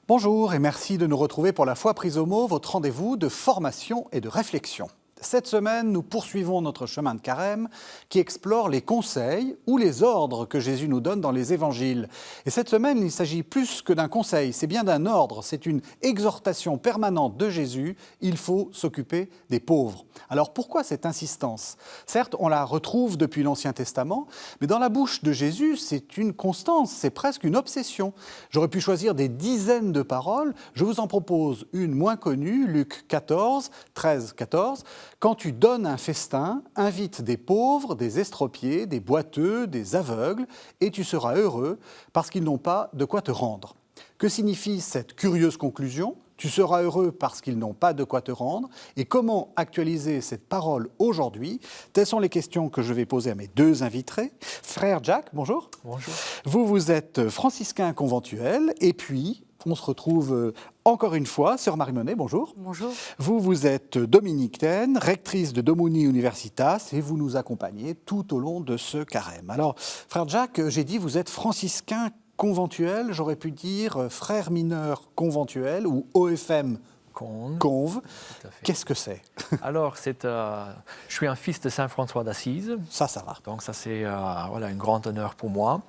Bonjour et merci de nous retrouver pour la foi prise au mot, votre rendez-vous de formation et de réflexion. Cette semaine, nous poursuivons notre chemin de carême qui explore les conseils ou les ordres que Jésus nous donne dans les évangiles. Et cette semaine, il s'agit plus que d'un conseil, c'est bien d'un ordre, c'est une exhortation permanente de Jésus, il faut s'occuper des pauvres. Alors pourquoi cette insistance ? Certes, on la retrouve depuis l'Ancien Testament, mais dans la bouche de Jésus, c'est une constance, c'est presque une obsession. J'aurais pu choisir des dizaines de paroles, je vous en propose une moins connue, Luc 14, 13-14. Quand tu donnes un festin, invite des pauvres, des estropiés, des boiteux, des aveugles, et tu seras heureux parce qu'ils n'ont pas de quoi te rendre. Que signifie cette curieuse conclusion ? Tu seras heureux parce qu'ils n'ont pas de quoi te rendre. Et comment actualiser cette parole aujourd'hui ? Telles sont les questions que je vais poser à mes deux invités. Frère Jack, bonjour. Bonjour. Vous êtes franciscain conventuel et puis on se retrouve encore une fois, Sœur Marie Monet, bonjour. Bonjour. Vous êtes dominicaine, rectrice de Domini Universitas et vous nous accompagnez tout au long de ce carême. Alors, frère Jacques, j'ai dit vous êtes franciscain conventuel, j'aurais pu dire frère mineur conventuel ou OFM Conve. Qu'est-ce que c'est ? Alors, je suis un fils de Saint François d'Assise. Ça va. Donc ça, c'est un grand honneur pour moi.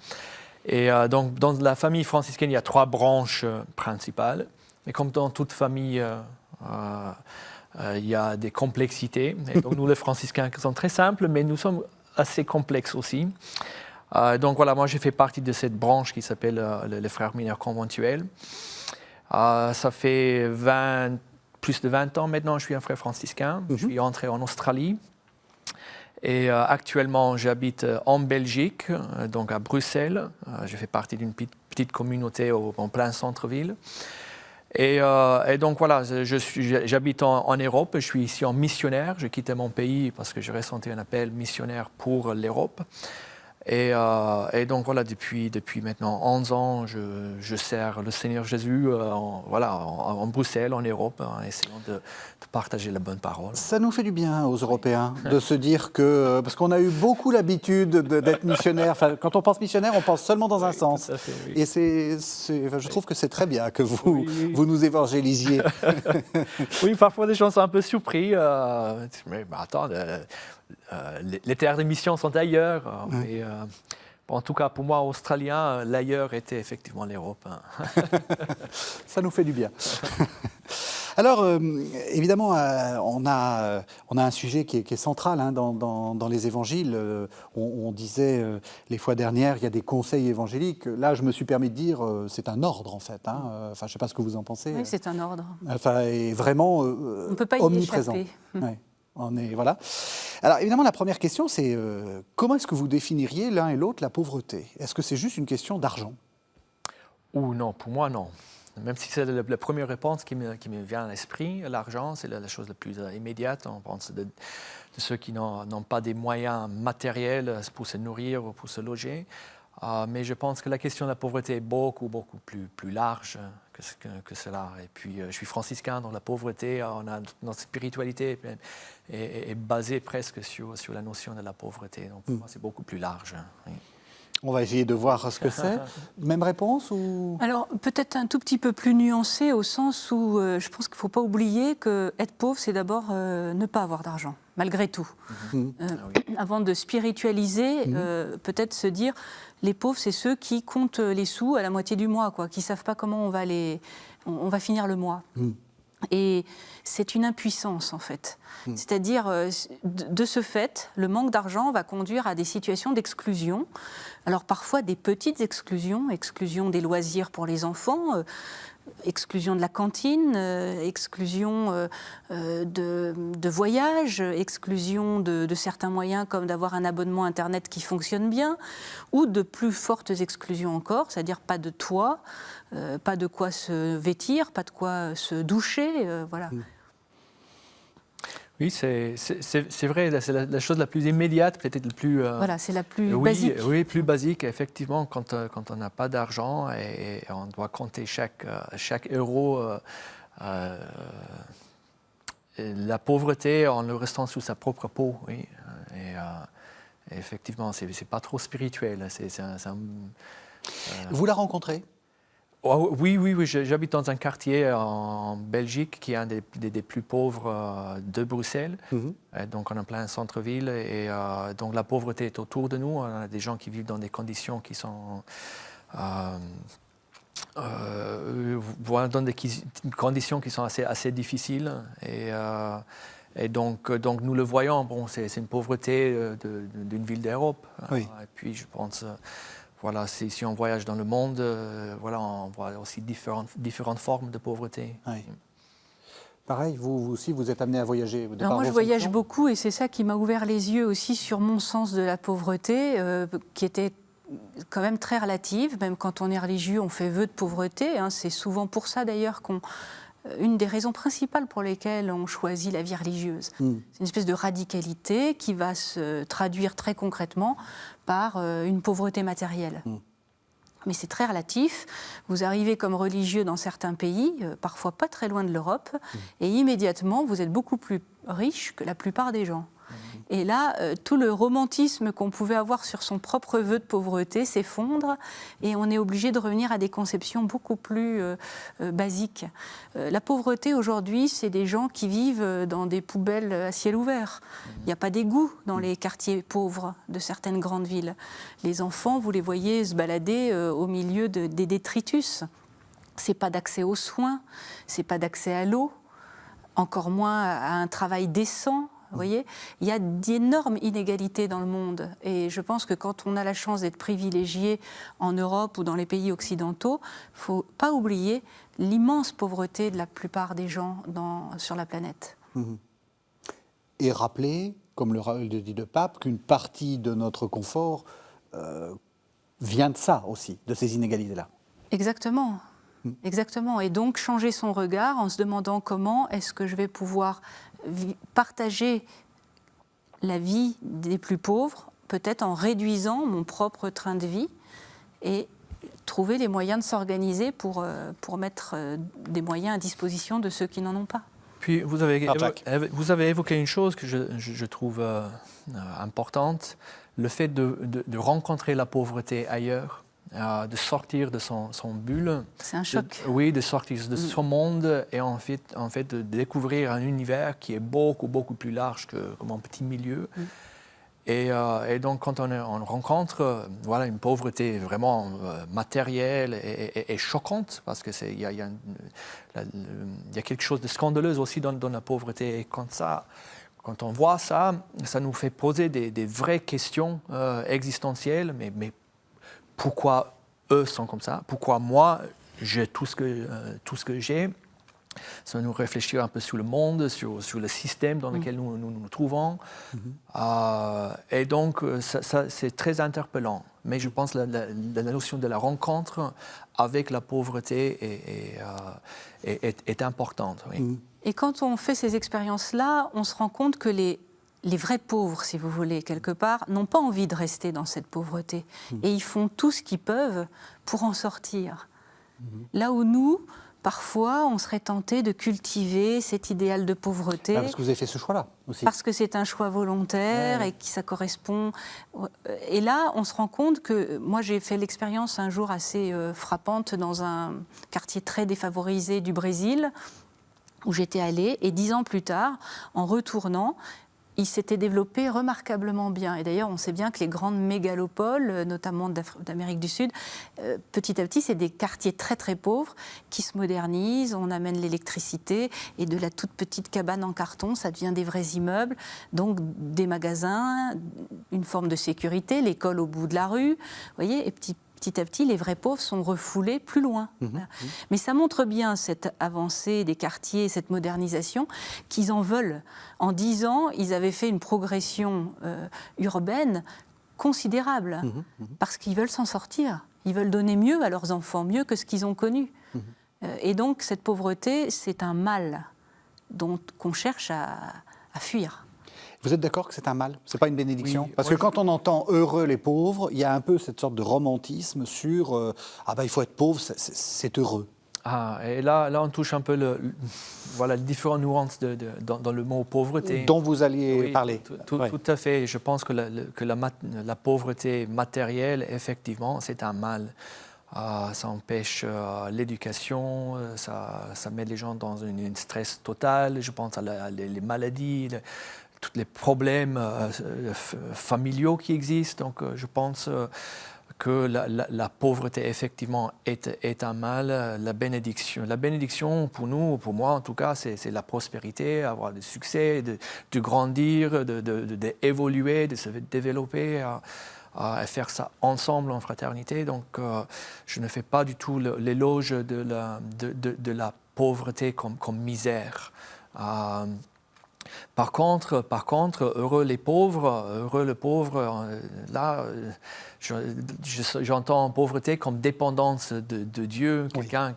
Et donc, dans la famille franciscaine, il y a 3 branches principales. Mais comme dans toute famille, il y a des complexités. Et donc, nous, les franciscains, sommes très simples, mais nous sommes assez complexes aussi. Donc voilà, moi, j'ai fait partie de cette branche qui s'appelle les frères mineurs conventuels. Ça fait plus de 20 ans maintenant, je suis un frère franciscain. Je suis entré en Australie. Et actuellement, j'habite en Belgique, donc à Bruxelles. Je fais partie d'une petite communauté en plein centre-ville. Et donc voilà, j'habite en Europe. Je suis ici en missionnaire. J'ai quitté mon pays parce que j'ai ressenti un appel missionnaire pour l'Europe. Et donc voilà, depuis maintenant 11 ans, je sers le Seigneur Jésus en Bruxelles, en Europe, en essayant de partager la bonne parole. Ça nous fait du bien aux Européens de se dire que, parce qu'on a eu beaucoup l'habitude d'être missionnaire, enfin, quand on pense missionnaire, on pense seulement dans un sens. Tout à fait, oui. Et je trouve que c'est très bien que vous nous évangélisiez. Oui, parfois les gens sont un peu surpris. Mais attends, les terres de mission sont ailleurs. Mais, en tout cas, pour moi, australien, l'ailleurs était effectivement l'Europe. Ça nous fait du bien. Alors, évidemment, on a un sujet qui est central dans les évangiles. On disait les fois dernières, il y a des conseils évangéliques. Là, je me suis permis de dire, c'est un ordre, en fait. Enfin, je ne sais pas ce que vous en pensez. Oui, c'est un ordre. Enfin, et vraiment on ne peut pas y omniprésent. échapper. Ouais. Voilà. Alors, évidemment, la première question, c'est comment est-ce que vous définiriez l'un et l'autre la pauvreté ? Est-ce que c'est juste une question d'argent ? Ou non, pour moi, non. Même si c'est la première réponse qui me vient à l'esprit, l'argent, c'est la chose la plus immédiate. On pense de ceux qui n'ont pas des moyens matériels pour se nourrir ou pour se loger. Mais je pense que la question de la pauvreté est beaucoup plus large que cela. Et puis, je suis franciscain, donc la pauvreté, notre spiritualité est basée presque sur la notion de la pauvreté. Donc, pour moi, c'est beaucoup plus large. Oui. On va essayer de voir ce que c'est. Même réponse ou... Alors, peut-être un tout petit peu plus nuancé au sens où je pense qu'il ne faut pas oublier qu'être pauvre, c'est d'abord ne pas avoir d'argent, malgré tout. Avant de spiritualiser, peut-être se dire, les pauvres, c'est ceux qui comptent les sous à la moitié du mois, qui ne savent pas comment on va finir le mois. Et c'est une impuissance, en fait. C'est-à-dire, de ce fait, le manque d'argent va conduire à des situations d'exclusion. Alors, parfois, des petites exclusions, exclusion des loisirs pour les enfants, exclusion de la cantine, exclusion de voyages, exclusion de certains moyens comme d'avoir un abonnement Internet qui fonctionne bien, ou de plus fortes exclusions encore, c'est-à-dire pas de toit, pas de quoi se vêtir, pas de quoi se doucher, voilà. Oui, c'est vrai, c'est la chose la plus immédiate, peut-être la plus... voilà, c'est la plus basique. Oui, plus basique, effectivement, quand on n'a pas d'argent et on doit compter chaque euro. La pauvreté, on le ressent sous sa propre peau, oui. Et effectivement, c'est pas trop spirituel. Vous la rencontrez ? Oui, j'habite dans un quartier en Belgique qui est un des plus pauvres de Bruxelles. Et donc on est en plein centre-ville et donc la pauvreté est autour de nous. On a des gens qui vivent dans des conditions qui sont dans des conditions qui sont assez difficiles et donc nous le voyons. Bon, c'est une pauvreté d'une ville d'Europe. Oui. Et puis je pense. Voilà, si on voyage dans le monde, on voit aussi différentes formes de pauvreté. Oui. Pareil, vous aussi, vous êtes amené à voyager. Alors moi, je voyage beaucoup et c'est ça qui m'a ouvert les yeux aussi sur mon sens de la pauvreté, qui était quand même très relative. Même quand on est religieux, on fait vœu de pauvreté. C'est souvent pour ça d'ailleurs une des raisons principales pour lesquelles on choisit la vie religieuse. C'est une espèce de radicalité qui va se traduire très concrètement par une pauvreté matérielle. Mais c'est très relatif. Vous arrivez comme religieux dans certains pays, parfois pas très loin de l'Europe, et immédiatement, vous êtes beaucoup plus riche que la plupart des gens. Et là, tout le romantisme qu'on pouvait avoir sur son propre vœu de pauvreté s'effondre et on est obligé de revenir à des conceptions beaucoup plus basiques. La pauvreté aujourd'hui, c'est des gens qui vivent dans des poubelles à ciel ouvert. Il n'y a pas d'égout dans les quartiers pauvres de certaines grandes villes. Les enfants, vous les voyez se balader au milieu des détritus. Ce n'est pas d'accès aux soins, ce n'est pas d'accès à l'eau, encore moins à un travail décent. Vous voyez, il y a d'énormes inégalités dans le monde et je pense que quand on a la chance d'être privilégié en Europe ou dans les pays occidentaux, il ne faut pas oublier l'immense pauvreté de la plupart des gens sur la planète. Et rappeler, comme le dit le pape, qu'une partie de notre confort vient de ça aussi, de ces inégalités-là. Exactement. Exactement. Et donc changer son regard en se demandant comment est-ce que je vais pouvoir partager la vie des plus pauvres, peut-être en réduisant mon propre train de vie et trouver les moyens de s'organiser pour mettre des moyens à disposition de ceux qui n'en ont pas. Puis vous avez évoqué une chose que je trouve importante, le fait de rencontrer la pauvreté ailleurs. De sortir de son bulle. C'est un choc. De sortir de son monde et en fait de découvrir un univers qui est beaucoup plus large que mon petit milieu. Et donc quand on rencontre une pauvreté vraiment matérielle et choquante, parce que il y a quelque chose de scandaleux aussi dans la pauvreté. Et quand on voit ça, ça nous fait poser des vraies questions existentielles, mais pourquoi eux sont comme ça? Pourquoi moi, j'ai tout ce que j'ai? Ça nous réfléchir un peu sur le monde, sur le système dans lequel nous trouvons. Et donc, ça, c'est très interpellant. Mais je pense que la notion de la rencontre avec la pauvreté est importante. Oui. Et quand on fait ces expériences-là, on se rend compte que les vrais pauvres, si vous voulez, quelque part, n'ont pas envie de rester dans cette pauvreté. Et ils font tout ce qu'ils peuvent pour en sortir. Là où nous, parfois, on serait tenté de cultiver cet idéal de pauvreté. Parce que vous avez fait ce choix-là aussi. Parce que c'est un choix volontaire et que ça correspond. Et là, on se rend compte que... Moi, j'ai fait l'expérience un jour assez frappante dans un quartier très défavorisé du Brésil, où j'étais allée. Et 10 ans plus tard, en retournant, il s'était développé remarquablement bien. Et d'ailleurs, on sait bien que les grandes mégalopoles, notamment d'Amérique du Sud, petit à petit, c'est des quartiers très très pauvres qui se modernisent, on amène l'électricité et de la toute petite cabane en carton, ça devient des vrais immeubles, donc des magasins, une forme de sécurité, l'école au bout de la rue, vous voyez, et petit à petit, les vrais pauvres sont refoulés plus loin. Mais ça montre bien cette avancée des quartiers, cette modernisation, qu'ils en veulent. En 10 ans, ils avaient fait une progression urbaine considérable, parce qu'ils veulent s'en sortir. Ils veulent donner mieux à leurs enfants, mieux que ce qu'ils ont connu. Et donc, cette pauvreté, c'est un mal qu'on cherche à fuir. Vous êtes d'accord que c'est un mal? C'est pas une bénédiction? Oui, parce que quand on entend heureux les pauvres, il y a un peu cette sorte de romantisme sur il faut être pauvre, c'est heureux. Et là, on touche un peu les différentes nuances dans le mot pauvreté. Dont vous alliez parler. Tout à fait. Je pense que la pauvreté matérielle, effectivement, c'est un mal. Ça empêche l'éducation, ça met les gens dans un stress total. Je pense à les maladies, tous les problèmes familiaux qui existent. Donc je pense que la pauvreté effectivement est un mal. La bénédiction pour nous, pour moi en tout cas, c'est la prospérité, avoir du succès, de grandir, d'évoluer, de se développer. À faire ça ensemble en fraternité. Donc, je ne fais pas du tout l'éloge de la pauvreté comme misère. Par contre, heureux le pauvre, là, j'entends pauvreté comme dépendance de Dieu, quelqu'un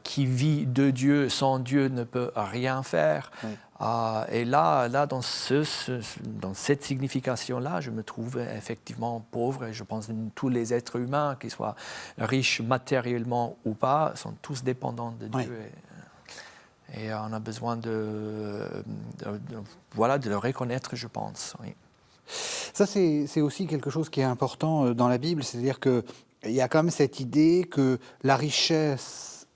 qui vit de Dieu, sans Dieu ne peut rien faire. Oui. Et là dans cette signification-là, je me trouve effectivement pauvre, et je pense que tous les êtres humains, qu'ils soient riches matériellement ou pas, sont tous dépendants de Dieu. Oui. Et on a besoin de le reconnaître, je pense. Oui. Ça, c'est aussi quelque chose qui est important dans la Bible, c'est-à-dire qu'il y a quand même cette idée que la richesse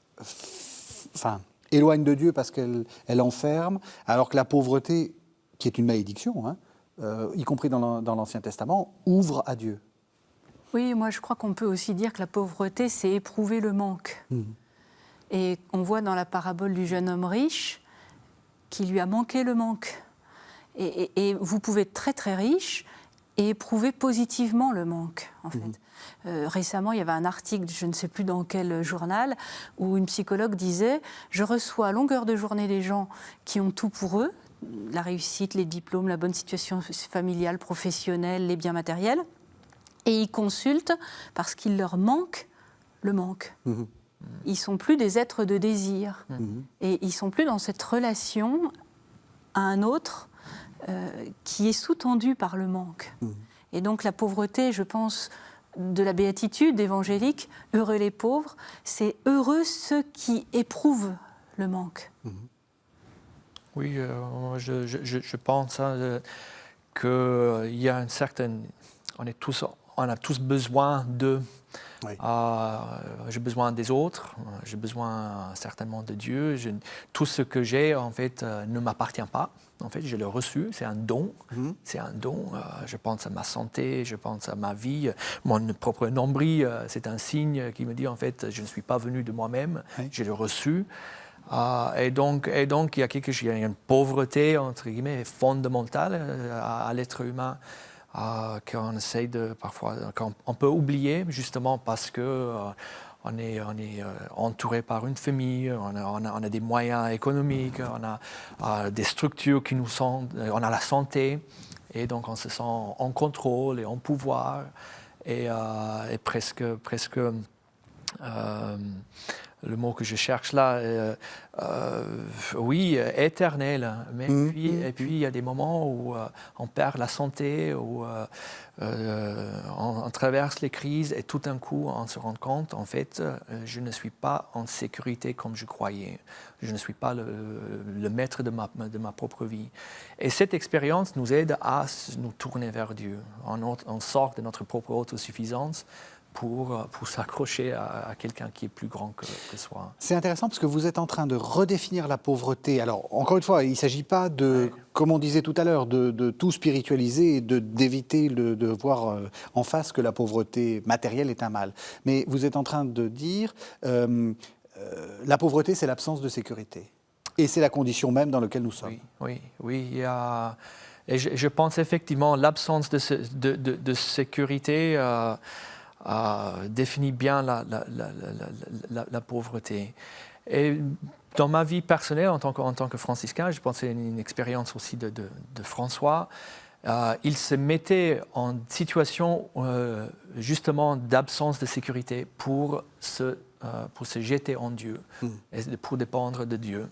éloigne de Dieu parce qu'elle enferme, alors que la pauvreté, qui est une malédiction, y compris dans l'Ancien Testament, ouvre à Dieu. Oui, moi je crois qu'on peut aussi dire que la pauvreté, c'est éprouver le manque. Et on voit dans la parabole du jeune homme riche qu'il lui a manqué le manque. Et vous pouvez être très très riche et éprouver positivement le manque, en fait. Récemment, il y avait un article, je ne sais plus dans quel journal, où une psychologue disait « Je reçois à longueur de journée des gens qui ont tout pour eux, la réussite, les diplômes, la bonne situation familiale, professionnelle, les biens matériels, et ils consultent parce qu'il leur manque le manque. » Ils ne sont plus des êtres de désir. Et ils ne sont plus dans cette relation à un autre qui est sous-tendu par le manque. Et donc la pauvreté, je pense, de la béatitude évangélique, heureux les pauvres, c'est heureux ceux qui éprouvent le manque. Oui, je pense qu'il y a une certaine... On a tous besoin de... Oui. J'ai besoin des autres, j'ai besoin certainement de Dieu. Tout ce que j'ai, en fait, ne m'appartient pas. En fait, je l'ai reçu, c'est un don. C'est un don. Je pense à ma santé, je pense à ma vie. Mon propre nombril, c'est un signe qui me dit, en fait, je ne suis pas venu de moi-même, oui. Je l'ai reçu. Et donc, il y a quelque chose, il y a une pauvreté, entre guillemets, fondamentale à l'être humain. Qu'on essaye parfois, qu'on peut oublier justement parce que on est entouré par une famille, on a des moyens économiques, on a des structures qui nous sont, on a la santé, et donc on se sent en contrôle et en pouvoir, et presque le mot que je cherche là, oui, éternel. Mais et puis il y a des moments où on perd la santé, où on traverse les crises, et tout d'un coup on se rend compte, en fait, je ne suis pas en sécurité comme je croyais. Je ne suis pas le maître de ma propre vie. Et cette expérience nous aide à nous tourner vers Dieu. On sort de notre propre autosuffisance pour s'accrocher à quelqu'un qui est plus grand que soi. C'est intéressant parce que vous êtes en train de redéfinir la pauvreté. Alors, encore une fois, il ne s'agit pas de, comme on disait tout à l'heure, de tout spiritualiser et d'éviter de voir en face que la pauvreté matérielle est un mal. Mais vous êtes en train de dire la pauvreté, c'est l'absence de sécurité. Et c'est la condition même dans laquelle nous sommes. Oui. Il y a... Et je pense effectivement l'absence de sécurité... définit bien la pauvreté. Et dans ma vie personnelle, en tant que franciscain, je pense que c'est une expérience aussi de François. Il se mettait en situation justement d'absence de sécurité pour se jeter en Dieu, et pour dépendre de Dieu.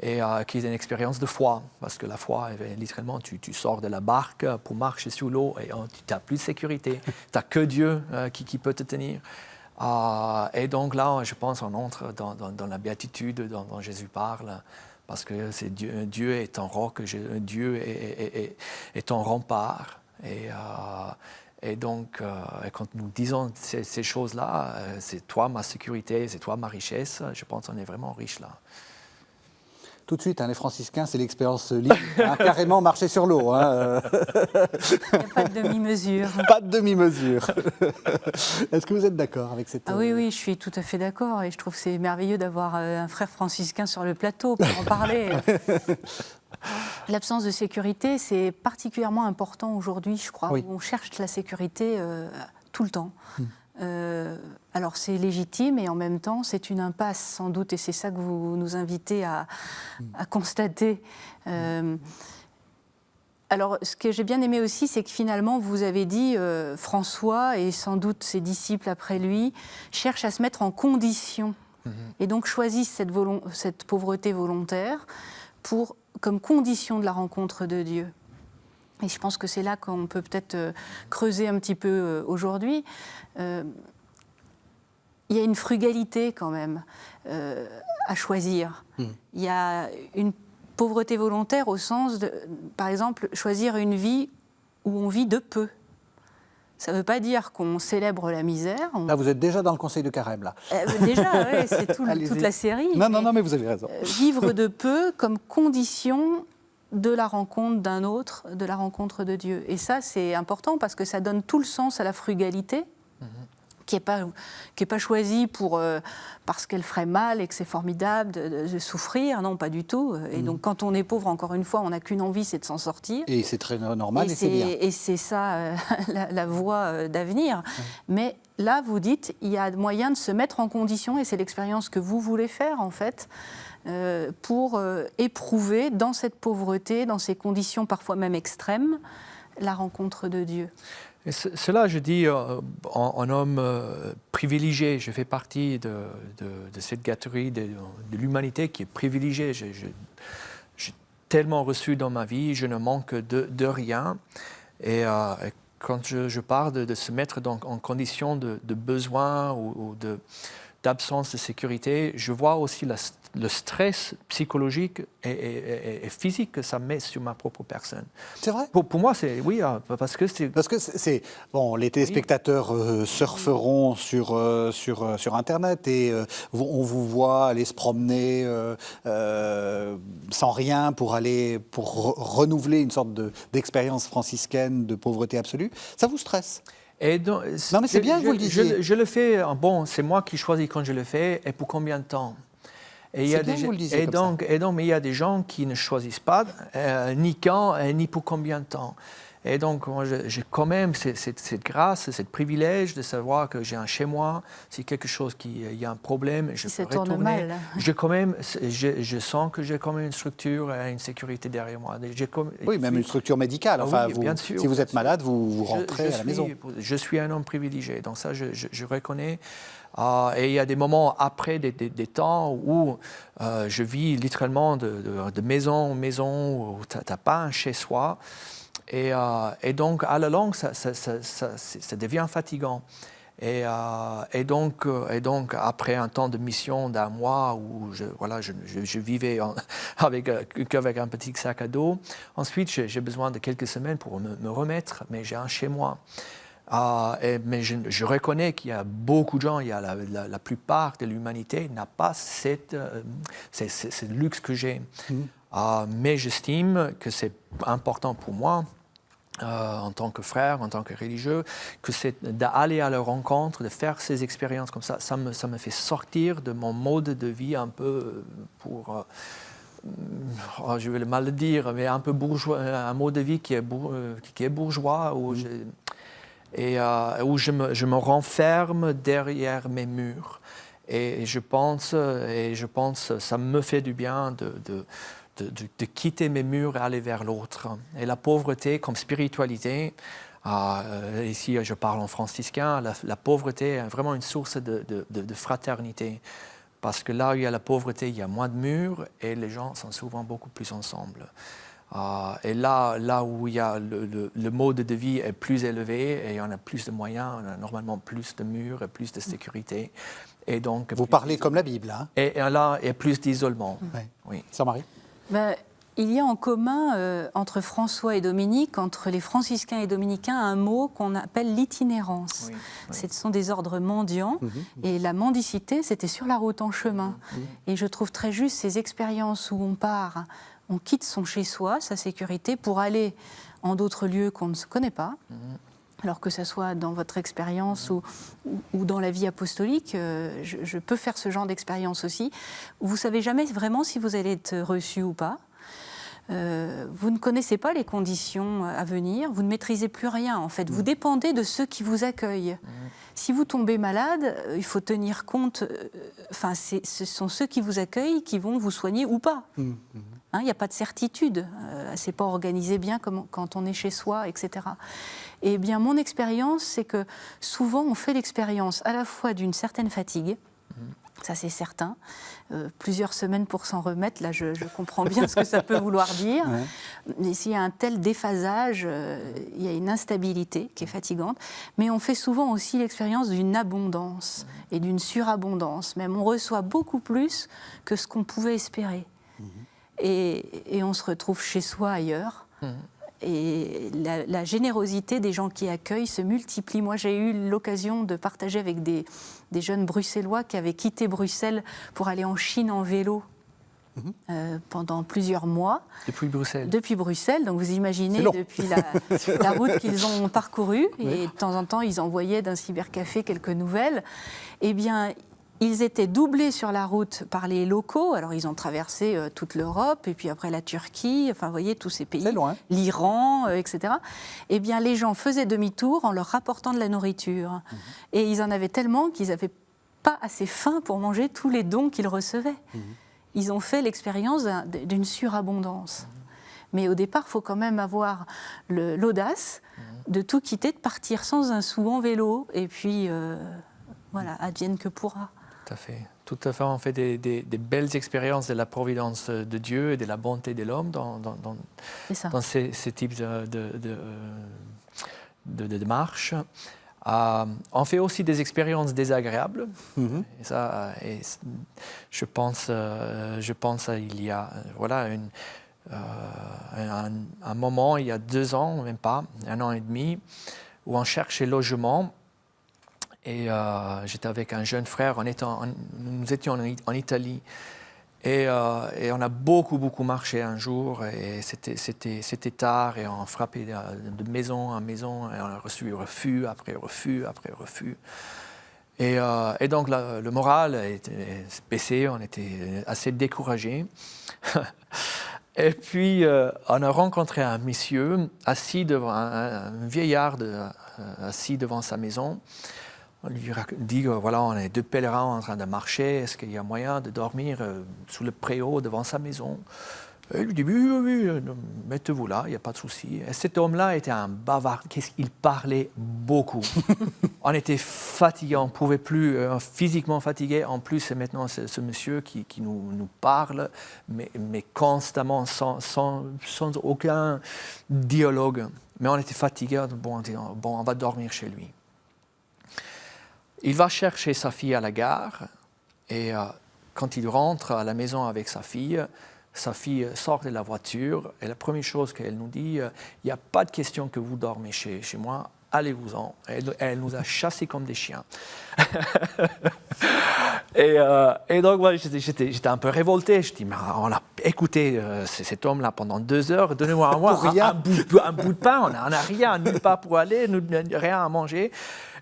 Et qui est une expérience de foi, parce que la foi, littéralement, tu sors de la barque pour marcher sur l'eau et tu n'as plus de sécurité, tu n'as que Dieu qui peut te tenir. Et donc là, je pense qu'on entre dans la béatitude dont Jésus parle, parce que c'est Dieu est ton roc, Dieu est ton rempart. Et donc, quand nous disons ces choses-là, c'est toi ma sécurité, c'est toi ma richesse, je pense qu'on est vraiment riche là. Tout de suite, les franciscains, c'est l'expérience libre, carrément marcher sur l'eau. Il n'y a pas de demi-mesure. Pas de demi-mesure. Est-ce que vous êtes d'accord avec cette... Oui, je suis tout à fait d'accord. Et je trouve que c'est merveilleux d'avoir un frère franciscain sur le plateau pour en parler. L'absence de sécurité, c'est particulièrement important aujourd'hui, je crois. Oui. On cherche la sécurité tout le temps. Alors c'est légitime et en même temps c'est une impasse sans doute et c'est ça que vous nous invitez à constater. Alors ce que j'ai bien aimé aussi c'est que finalement vous avez dit François et sans doute ses disciples après lui cherchent à se mettre en condition et donc choisissent cette pauvreté volontaire comme condition de la rencontre de Dieu. Et je pense que c'est là qu'on peut peut-être creuser un petit peu aujourd'hui. Il y a une frugalité quand même à choisir. Il y a une pauvreté volontaire au sens de, par exemple, choisir une vie où on vit de peu. Ça ne veut pas dire qu'on célèbre la misère. Là, vous êtes déjà dans le Conseil de Carême, là. Déjà, oui, c'est toute la série. Non, mais vous avez raison. Vivre de peu comme condition de la rencontre d'un autre, de la rencontre de Dieu. Et ça, c'est important parce que ça donne tout le sens à la frugalité, qui n'est pas choisie parce qu'elle ferait mal et que c'est formidable de souffrir. Non, pas du tout. Et donc, quand on est pauvre, encore une fois, on n'a qu'une envie, c'est de s'en sortir. Et c'est très normal et c'est bien. Et c'est ça, la voie d'avenir. Mais là, vous dites, il y a moyen de se mettre en condition, et c'est l'expérience que vous voulez faire, en fait, pour éprouver dans cette pauvreté, dans ces conditions parfois même extrêmes, la rencontre de Dieu. Et cela, je dis, en homme privilégié, je fais partie de cette catégorie de l'humanité qui est privilégiée. J'ai tellement reçu dans ma vie, je ne manque de rien. Et quand je parle de se mettre en condition de besoin ou d'absence de sécurité, je vois aussi le stress psychologique et physique que ça met sur ma propre personne. C'est vrai ? Pour moi, c'est oui, parce que c'est... Parce que c'est bon, les téléspectateurs surferont sur Internet et on vous voit aller se promener sans rien pour renouveler une sorte d'expérience franciscaine de pauvreté absolue. Ça vous stresse ? Et donc, non, mais c'est bien que vous le disiez. Je le fais, bon, c'est moi qui choisis quand je le fais et pour combien de temps. Et il y a bien que vous le disiez mais il y a des gens qui ne choisissent pas ni quand ni pour combien de temps. Et donc, moi, j'ai quand même cette grâce, ce privilège de savoir que j'ai un chez moi. Si quelque chose il y a un problème, je peux retourner. Mal. Je sens que j'ai quand même une structure et une sécurité derrière moi. Même une structure médicale. Enfin, oui, bien sûr, si vous êtes malade, vous rentrez à la maison. Je suis un homme privilégié, donc ça, je reconnais. Et il y a des moments après, des temps où je vis littéralement de maison en maison, où tu n'as pas un chez-soi. Et donc, à la longue, ça devient fatigant. Et donc, après un temps de mission d'un mois où je vivais qu'avec un petit sac à dos, ensuite, j'ai besoin de quelques semaines pour me remettre, mais j'ai un chez moi. Mais je reconnais qu'il y a beaucoup de gens, il y a la plupart de l'humanité n'a pas ce luxe que j'ai. Mais j'estime que c'est important pour moi, en tant que frère, en tant que religieux, que c'est d'aller à leur rencontre, de faire ces expériences comme ça. Ça me fait sortir de mon mode de vie un peu je vais mal le dire, mais un peu bourgeois, un mode de vie qui est bourgeois, où je me renferme derrière mes murs. Et je pense ça me fait du bien de quitter mes murs et aller vers l'autre. Et la pauvreté comme spiritualité, ici je parle en franciscain, la pauvreté est vraiment une source de fraternité. Parce que là où il y a la pauvreté, il y a moins de murs et les gens sont souvent beaucoup plus ensemble. Et là où il y a le mode de vie est plus élevé et on a plus de moyens, on a normalement plus de murs et plus de sécurité. Et donc, vous parlez comme la Bible, hein ? Et là, il y a plus d'isolement. Oui. Sœur Marie ? Il Il y a en commun entre François et Dominique, entre les franciscains et dominicains, un mot qu'on appelle l'itinérance. Oui, oui. Ce sont des ordres mendiants et la mendicité, c'était sur la route, en chemin. Et je trouve très juste ces expériences où on part, on quitte son chez-soi, sa sécurité, pour aller en d'autres lieux qu'on ne se connaît pas. Alors que ce soit dans votre expérience ou dans la vie apostolique, je peux faire ce genre d'expérience aussi. Vous ne savez jamais vraiment si vous allez être reçu ou pas. Vous ne connaissez pas les conditions à venir, vous ne maîtrisez plus rien en fait. Vous dépendez de ceux qui vous accueillent. Si vous tombez malade, il faut tenir compte, ce sont ceux qui vous accueillent qui vont vous soigner ou pas. Il n'y a pas de certitude, c'est pas organisé bien comme quand on est chez soi, etc. Et bien mon expérience, c'est que souvent on fait l'expérience à la fois d'une certaine fatigue, ça c'est certain, plusieurs semaines pour s'en remettre, là je comprends bien ce que ça peut vouloir dire, mais s'il y a un tel déphasage, il y a une instabilité qui est fatigante, mais on fait souvent aussi l'expérience d'une abondance et d'une surabondance, même on reçoit beaucoup plus que ce qu'on pouvait espérer, et on se retrouve chez soi ailleurs. Et la générosité des gens qui accueillent se multiplie. Moi, j'ai eu l'occasion de partager avec des jeunes Bruxellois qui avaient quitté Bruxelles pour aller en Chine en vélo pendant plusieurs mois. Depuis Bruxelles. Depuis Bruxelles. Donc vous imaginez, depuis la route qu'ils ont parcourue. Et de temps en temps, ils envoyaient d'un cybercafé quelques nouvelles. Eh bien, ils étaient doublés sur la route par les locaux. Alors, ils ont traversé toute l'Europe, et puis après la Turquie, enfin, vous voyez, tous ces pays, l'Iran, etc. Eh bien, les gens faisaient demi-tour en leur rapportant de la nourriture. Et ils en avaient tellement qu'ils n'avaient pas assez faim pour manger tous les dons qu'ils recevaient. Ils ont fait l'expérience d'une surabondance. Mais au départ, il faut quand même avoir l'audace de tout quitter, de partir sans un sou en vélo, et puis, voilà, advienne que pourra. Tout à fait. On fait des belles expériences de la providence de Dieu et de la bonté de l'homme dans ces types de démarches. On fait aussi des expériences désagréables. Et ça, je pense il y a un moment, il y a 2 ans, même pas, 1 an et demi, où on cherchait logement. Et j'étais avec un jeune frère, nous étions en Italie, et on a beaucoup marché un jour, et c'était tard, et on frappait de maison en maison, et on a reçu refus après refus après refus. Et donc le moral était baissé, on était assez découragés. Et puis on a rencontré un monsieur assis devant un vieillard assis devant sa maison. On lui dit voilà, on est 2 pèlerins en train de marcher, est-ce qu'il y a moyen de dormir sous le préau devant sa maison? Et il lui dit oui, mettez-vous là, il n'y a pas de souci. Et cet homme-là était un bavard, il parlait beaucoup. On était fatigués, on ne pouvait plus, physiquement fatigués. En plus, c'est maintenant ce monsieur qui nous parle, mais constamment, sans aucun dialogue. Mais on était fatigués, bon, on va dormir chez lui. Il va chercher sa fille à la gare, et quand il rentre à la maison avec sa fille sort de la voiture, et la première chose qu'elle nous dit, il n'y a pas de question que vous dormez chez moi, allez-vous-en. Elle nous a chassés comme des chiens. Et donc, ouais, j'étais un peu révolté. Je dis, mais on a écouté cet homme-là pendant 2 heures, donnez-moi un bout de pain, on n'a rien, nulle part pour aller, rien à manger.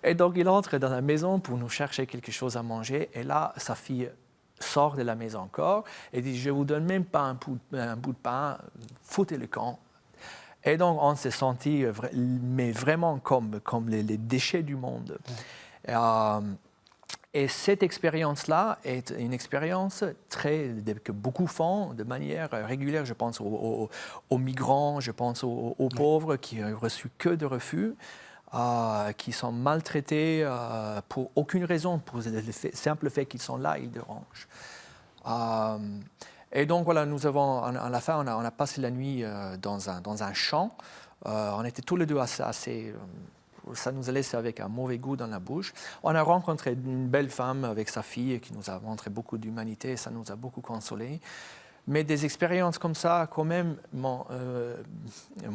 Et donc, il entre dans la maison pour nous chercher quelque chose à manger. Et là, sa fille sort de la maison encore et dit, je ne vous donne même pas un bout de pain, foutez le camp. Et donc, on s'est senti mais vraiment comme les déchets du monde. Et cette expérience-là est une expérience que beaucoup font de manière régulière. Je pense aux migrants, je pense aux pauvres qui n'ont reçu que de refus. Qui sont maltraités pour aucune raison, pour le simple fait qu'ils sont là, ils dérangent. Et donc voilà, nous avons, à la fin, on a passé la nuit dans un champ. On était tous les deux assez ça nous a laissé avec un mauvais goût dans la bouche. On a rencontré une belle femme avec sa fille qui nous a montré beaucoup d'humanité, ça nous a beaucoup consolés. Mais des expériences comme ça, quand même, m'ont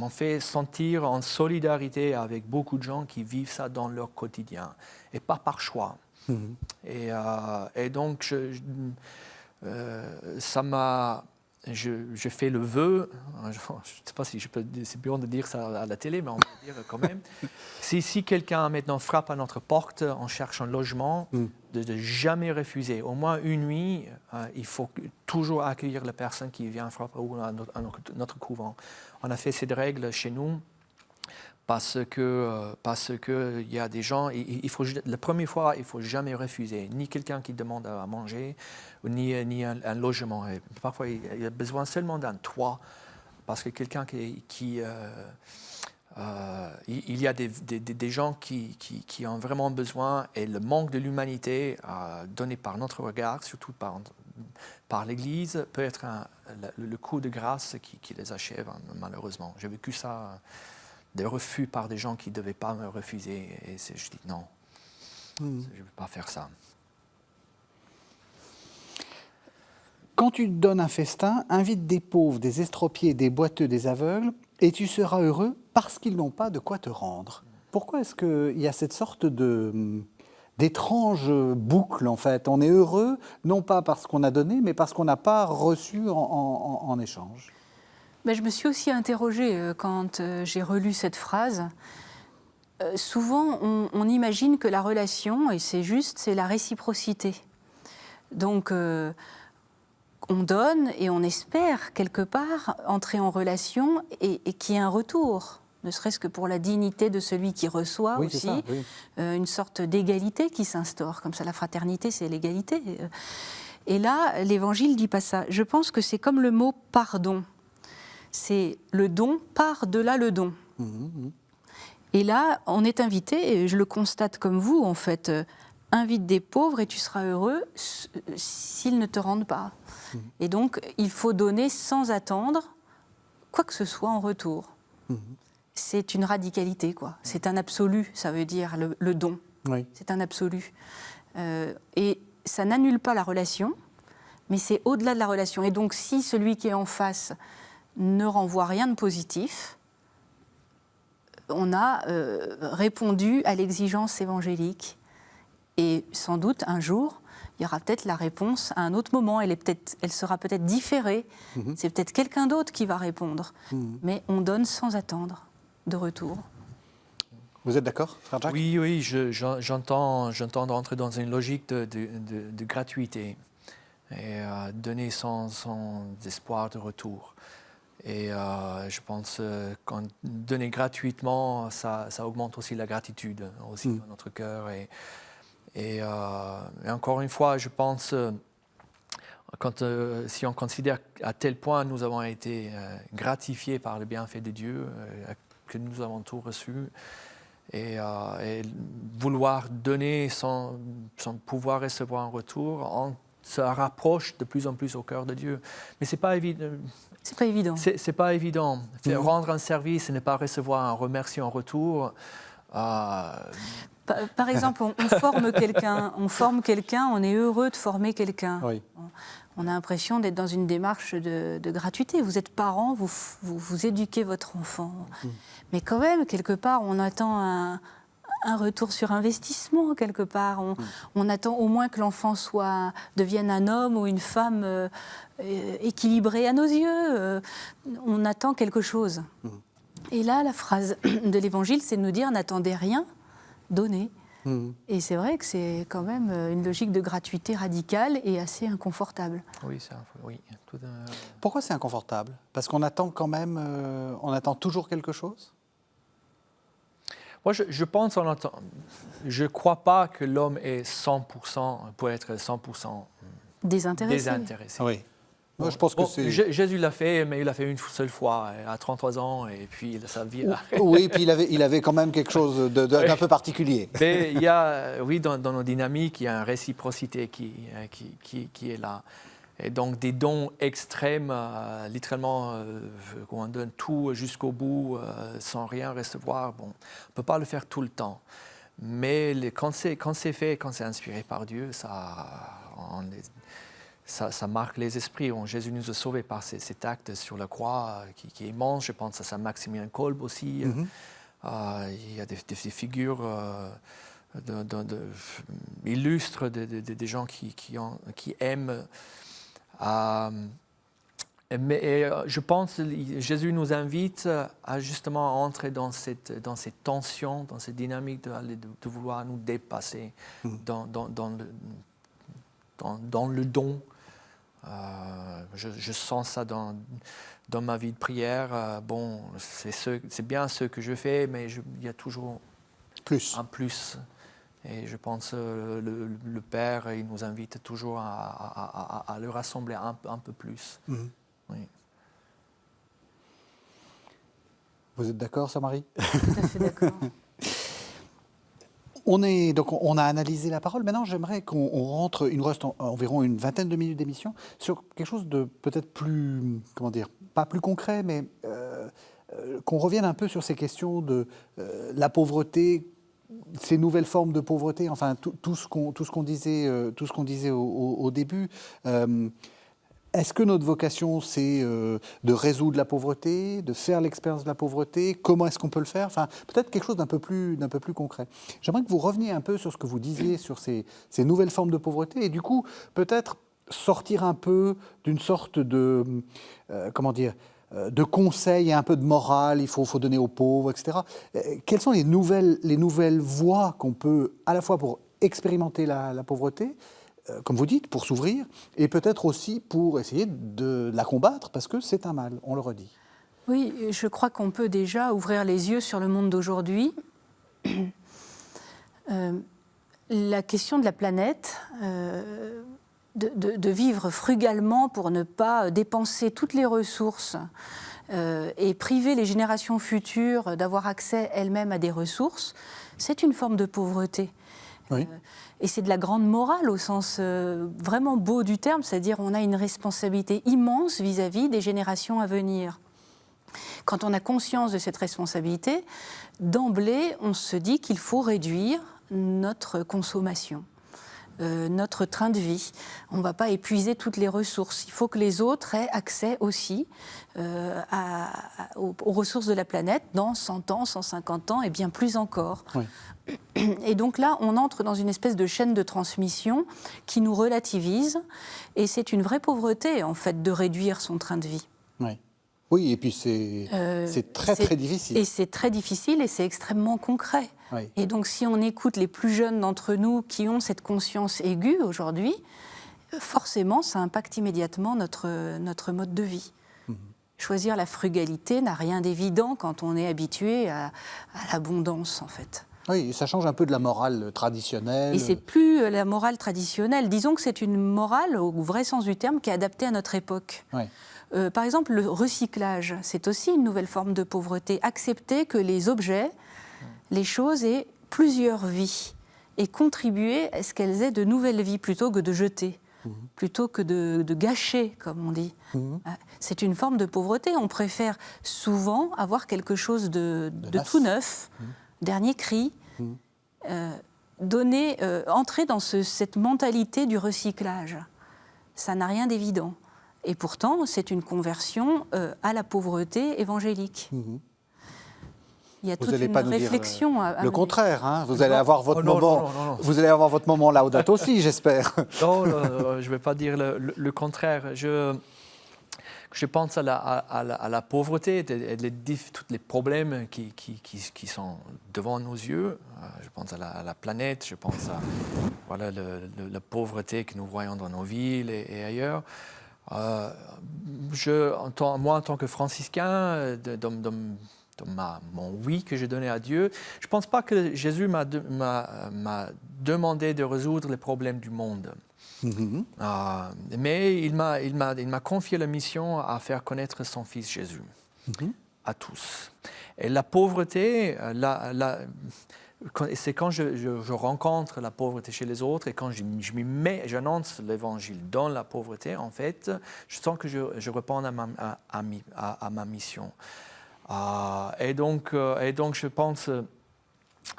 fait sentir en solidarité avec beaucoup de gens qui vivent ça dans leur quotidien, et pas par choix. Et donc, ça m'a... Je fais le vœu, je ne sais pas si c'est bien de dire ça à la télé, mais on va dire quand même. Si quelqu'un maintenant frappe à notre porte en cherchant un logement, de jamais refuser. Au moins une nuit, il faut toujours accueillir la personne qui vient frapper à notre couvent. On a fait cette règle chez nous parce que il y a des gens, la première fois, il ne faut jamais refuser, ni quelqu'un qui demande à manger, ni un logement. Et parfois, il y a besoin seulement d'un toit, parce que quelqu'un il y a des gens qui ont vraiment besoin, et le manque de l'humanité donné par notre regard, surtout par l'Église, peut être le coup de grâce qui les achève, malheureusement. J'ai vécu ça, des refus par des gens qui ne devaient pas me refuser, et je dis non, je ne vais pas faire ça. Quand tu donnes un festin, invite des pauvres, des estropiés, des boiteux, des aveugles, et tu seras heureux parce qu'ils n'ont pas de quoi te rendre. Pourquoi est-ce qu'il y a cette sorte d'étrange boucle, en fait? On est heureux, non pas parce qu'on a donné, mais parce qu'on n'a pas reçu en échange. Ben, je me suis aussi interrogée quand j'ai relu cette phrase. Souvent, on imagine que la relation, et c'est juste, c'est la réciprocité. Donc, on donne et on espère, quelque part, entrer en relation et qu'il y ait un retour, ne serait-ce que pour la dignité de celui qui reçoit Oui, aussi, c'est ça, oui. Une sorte d'égalité qui s'instaure. Comme ça, la fraternité, c'est l'égalité. Et là, l'Évangile ne dit pas ça. Je pense que c'est comme le mot « pardon ». C'est le don par-delà le don. Et là, on est invité, et je le constate comme vous, en fait, invite des pauvres et tu seras heureux s'ils ne te rendent pas. Et donc, il faut donner sans attendre quoi que ce soit en retour. C'est une radicalité, quoi. C'est un absolu, ça veut dire le don. Oui. C'est un absolu. Et ça n'annule pas la relation, mais c'est au-delà de la relation. Et donc, si celui qui est en face ne renvoie rien de positif, on a répondu à l'exigence évangélique. Et sans doute, un jour, il y aura peut-être la réponse à un autre moment. Elle sera peut-être différée. C'est peut-être quelqu'un d'autre qui va répondre. Mais on donne sans attendre de retour. Vous êtes d'accord, frère Jacques? Oui, j'entends rentrer dans une logique de gratuité et donner sans espoir de retour. Et je pense que donner gratuitement, ça augmente aussi la gratitude aussi dans notre cœur. Et encore une fois, je pense, si on considère à tel point nous avons été gratifiés par le bienfait de Dieu, que nous avons tout reçu, et vouloir donner sans pouvoir recevoir un retour, on se rapproche de plus en plus au cœur de Dieu. Mais ce n'est pas évident. C'est pas évident. C'est pas évident. Rendre un service et ne pas recevoir un remerciement en retour. Par exemple, on forme quelqu'un, on est heureux de former quelqu'un. Oui. On a l'impression d'être dans une démarche de gratuité. Vous êtes parents, vous éduquez votre enfant. Mais quand même, quelque part, on attend un retour sur investissement, quelque part. On attend au moins que l'enfant devienne un homme ou une femme équilibrée à nos yeux. On attend quelque chose. Et là, la phrase de l'Évangile, c'est de nous dire « n'attendez rien, donnez ». Et c'est vrai que c'est quand même une logique de gratuité radicale et assez inconfortable. Oui. Pourquoi c'est inconfortable? Parce qu'on attend quand même, on attend toujours quelque chose? Moi, je pense, je ne crois pas que l'homme est 100%, peut être 100% désintéressé. Oui. Moi, je pense que c'est... Jésus l'a fait, mais il l'a fait une seule fois, à 33 ans, et puis sa vie... Oui, puis il avait quand même quelque chose d'un peu particulier. Mais il y a, dans nos dynamiques, il y a une réciprocité qui est là. Et donc des dons extrêmes, littéralement, où on donne tout jusqu'au bout, sans rien recevoir. Bon, on ne peut pas le faire tout le temps. Mais quand c'est fait, quand c'est inspiré par Dieu, ça marque les esprits. Jésus nous a sauvés par cet acte sur la croix qui est immense. Je pense à Saint Maximilien Kolbe aussi. Il y a des figures illustres des gens qui aiment. Mais je pense que Jésus nous invite à justement entrer dans cette tension, dans cette dynamique de vouloir nous dépasser dans le don. Je sens ça dans ma vie de prière. Bon, c'est bien ce que je fais, mais il y a toujours un plus. Et je pense que le Père, il nous invite toujours à le rassembler un peu plus. Oui. Vous êtes d'accord, Marie? Tout à fait d'accord. On a analysé la parole. Maintenant, j'aimerais qu'on rentre, il nous reste environ une vingtaine de minutes d'émission, sur quelque chose de peut-être plus, comment dire, pas plus concret, mais qu'on revienne un peu sur ces questions de la pauvreté, ces nouvelles formes de pauvreté, enfin tout ce qu'on disait au début. Est-ce que notre vocation, c'est de résoudre la pauvreté, de faire l'expérience de la pauvreté? Comment est-ce qu'on peut le faire? Enfin, peut-être quelque chose d'un peu plus concret. J'aimerais que vous reveniez un peu sur ce que vous disiez sur ces nouvelles formes de pauvreté et du coup, peut-être sortir un peu d'une sorte de, de conseils et un peu de morale, il faut donner aux pauvres, etc. Quelles sont les nouvelles voies qu'on peut, à la fois pour expérimenter la pauvreté, comme vous dites, pour s'ouvrir, et peut-être aussi pour essayer de la combattre, parce que c'est un mal, on le redit. Oui, je crois qu'on peut déjà ouvrir les yeux sur le monde d'aujourd'hui. La question de la planète, de vivre frugalement pour ne pas dépenser toutes les ressources et priver les générations futures d'avoir accès elles-mêmes à des ressources, c'est une forme de pauvreté. Oui. Et c'est de la grande morale au sens vraiment beau du terme, c'est-à-dire on a une responsabilité immense vis-à-vis des générations à venir. Quand on a conscience de cette responsabilité, d'emblée, on se dit qu'il faut réduire notre consommation, notre train de vie. On ne va pas épuiser toutes les ressources. Il faut que les autres aient accès aussi aux ressources de la planète dans 100 ans, 150 ans et bien plus encore. Oui. Et donc là, on entre dans une espèce de chaîne de transmission qui nous relativise. Et c'est une vraie pauvreté, en fait, de réduire son train de vie. Oui. Oui, et puis c'est très difficile. Et c'est très difficile et c'est extrêmement concret. Oui. Et donc si on écoute les plus jeunes d'entre nous qui ont cette conscience aiguë aujourd'hui, forcément ça impacte immédiatement notre mode de vie. Choisir la frugalité n'a rien d'évident quand on est habitué à l'abondance, en fait. Oui, ça change un peu de la morale traditionnelle. Et c'est plus la morale traditionnelle. Disons que c'est une morale, au vrai sens du terme, qui est adaptée à notre époque. Oui. Par exemple, le recyclage, c'est aussi une nouvelle forme de pauvreté. Accepter que les objets, les choses aient plusieurs vies et contribuer à ce qu'elles aient de nouvelles vies plutôt que de jeter, plutôt que de gâcher, comme on dit. C'est une forme de pauvreté. On préfère souvent avoir quelque chose de tout neuf, dernier cri, entrer dans cette mentalité du recyclage. Ça n'a rien d'évident. Et pourtant, c'est une conversion à la pauvreté évangélique. Il y a toute une réflexion à le mener. contraire, hein. Vous allez avoir votre moment. Non. Vous allez avoir votre moment Laudato aussi, j'espère. Non, je ne vais pas dire le contraire. Je pense à la pauvreté, tous les problèmes qui sont devant nos yeux. Je pense à la planète, je pense à la pauvreté que nous voyons dans nos villes et ailleurs. Moi, en tant que franciscain, dans mon oui que j'ai donné à Dieu, je ne pense pas que Jésus m'a demandé de résoudre les problèmes du monde. Mais il m'a confié la mission à faire connaître son Fils Jésus à tous. Et la pauvreté, c'est quand je rencontre la pauvreté chez les autres et quand j'annonce l'évangile dans la pauvreté, en fait, je sens que je réponds à ma mission. Et donc, je pense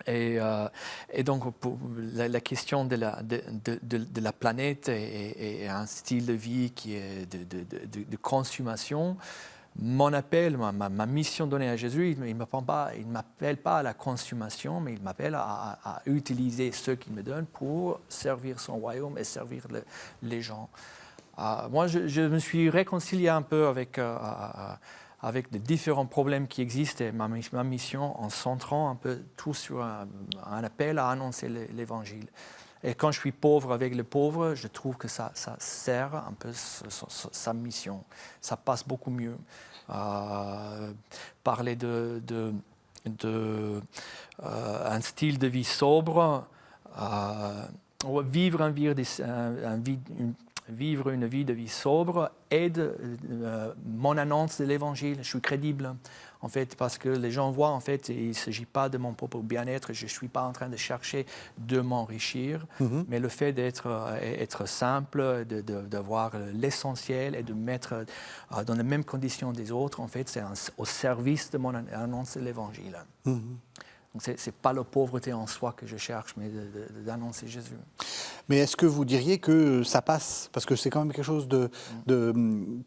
Et donc, pour la question de la planète et un style de vie qui est de consommation, mon appel, ma mission donnée à Jésus, il ne m'appelle pas à la consommation, mais il m'appelle à utiliser ce qu'il me donne pour servir son royaume et servir les gens. Moi, je me suis réconcilié un peu avec les différents problèmes qui existent et ma mission en centrant un peu tout sur un appel à annoncer l'Évangile. Et quand je suis pauvre avec les pauvres, je trouve que ça sert un peu sa mission. Ça passe beaucoup mieux. Parler un style de vie sobre, vivre une vie de vie sobre aide mon annonce de l'Évangile. Je suis crédible, en fait, parce que les gens voient, en fait, il ne s'agit pas de mon propre bien-être, je ne suis pas en train de chercher de m'enrichir, mais le fait d'être simple, d'avoir l'essentiel et de mettre dans les mêmes conditions des autres, en fait, c'est au service de mon annonce de l'Évangile. Donc, ce n'est pas la pauvreté en soi que je cherche, mais d'annoncer Jésus. Mais est-ce que vous diriez que ça passe? Parce que c'est quand même quelque chose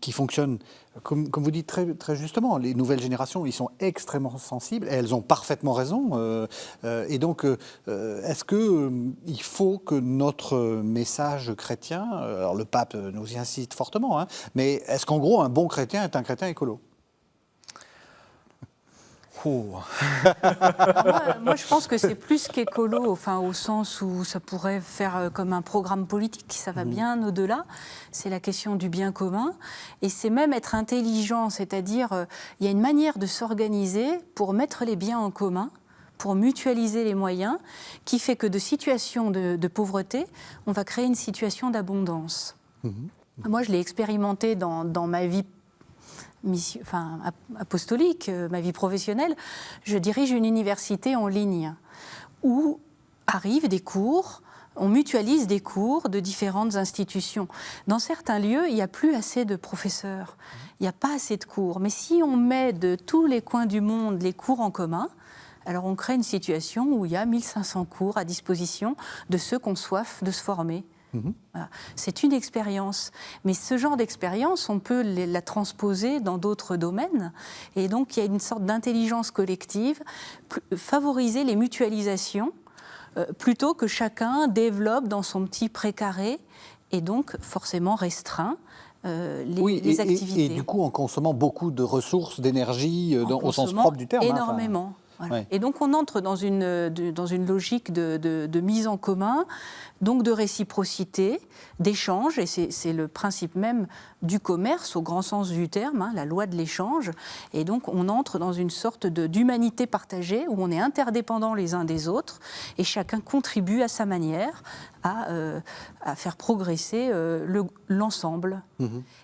qui fonctionne. Comme vous dites très, très justement, les nouvelles générations, ils sont extrêmement sensibles, et elles ont parfaitement raison. Et donc, est-ce qu'il faut que notre message chrétien, alors le pape nous y incite fortement, hein, mais est-ce qu'en gros, un bon chrétien est un chrétien écolo? Moi, je pense que c'est plus qu'écolo, enfin, au sens où ça pourrait faire comme un programme politique, ça va bien au-delà. C'est la question du bien commun. Et c'est même être intelligent, c'est-à-dire il y a une manière de s'organiser pour mettre les biens en commun, pour mutualiser les moyens, qui fait que de situations de pauvreté, on va créer une situation d'abondance. Moi, je l'ai expérimenté dans ma vie apostolique, ma vie professionnelle. Je dirige une université en ligne où arrivent des cours, on mutualise des cours de différentes institutions. Dans certains lieux, il n'y a plus assez de professeurs, il n'y a pas assez de cours. Mais si on met de tous les coins du monde les cours en commun, alors on crée une situation où il y a 1500 cours à disposition de ceux qui ont soif de se former. Voilà. C'est une expérience, mais ce genre d'expérience, on peut la transposer dans d'autres domaines, et donc il y a une sorte d'intelligence collective, favoriser les mutualisations, plutôt que chacun développe dans son petit précaré, et donc forcément restreint les activités. Et du coup, en consommant beaucoup de ressources, d'énergie, au sens propre du terme. Énormément. Voilà. Ouais. Et donc on entre dans une logique de mise en commun, donc de réciprocité, d'échange, et c'est le principe même du commerce au grand sens du terme, hein, la loi de l'échange. Et donc on entre dans une sorte d'humanité partagée où on est interdépendants les uns des autres et chacun contribue à sa manière à faire progresser l'ensemble.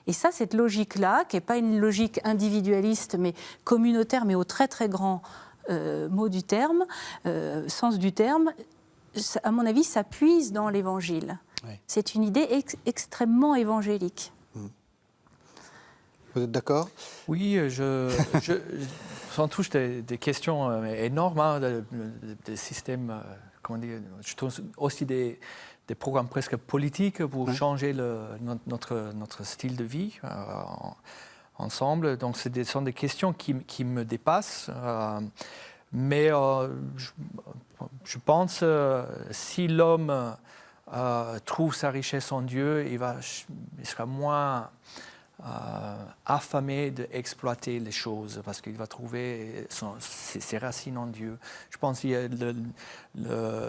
Et ça, cette logique-là, qui n'est pas une logique individualiste mais communautaire, mais au très très grand mot du terme, sens du terme, à mon avis, ça puise dans l'Évangile. Oui. C'est une idée extrêmement évangélique. Vous êtes d'accord? Oui, ça en touche des questions énormes, hein, des systèmes, comment dire, je trouve aussi des programmes presque politiques pour changer notre style de vie ensemble. Donc, ce sont des questions qui me dépassent. Mais je pense si l'homme trouve sa richesse en Dieu, il sera moins affamé d'exploiter les choses parce qu'il va trouver ses racines en Dieu. Je pense qu'il y a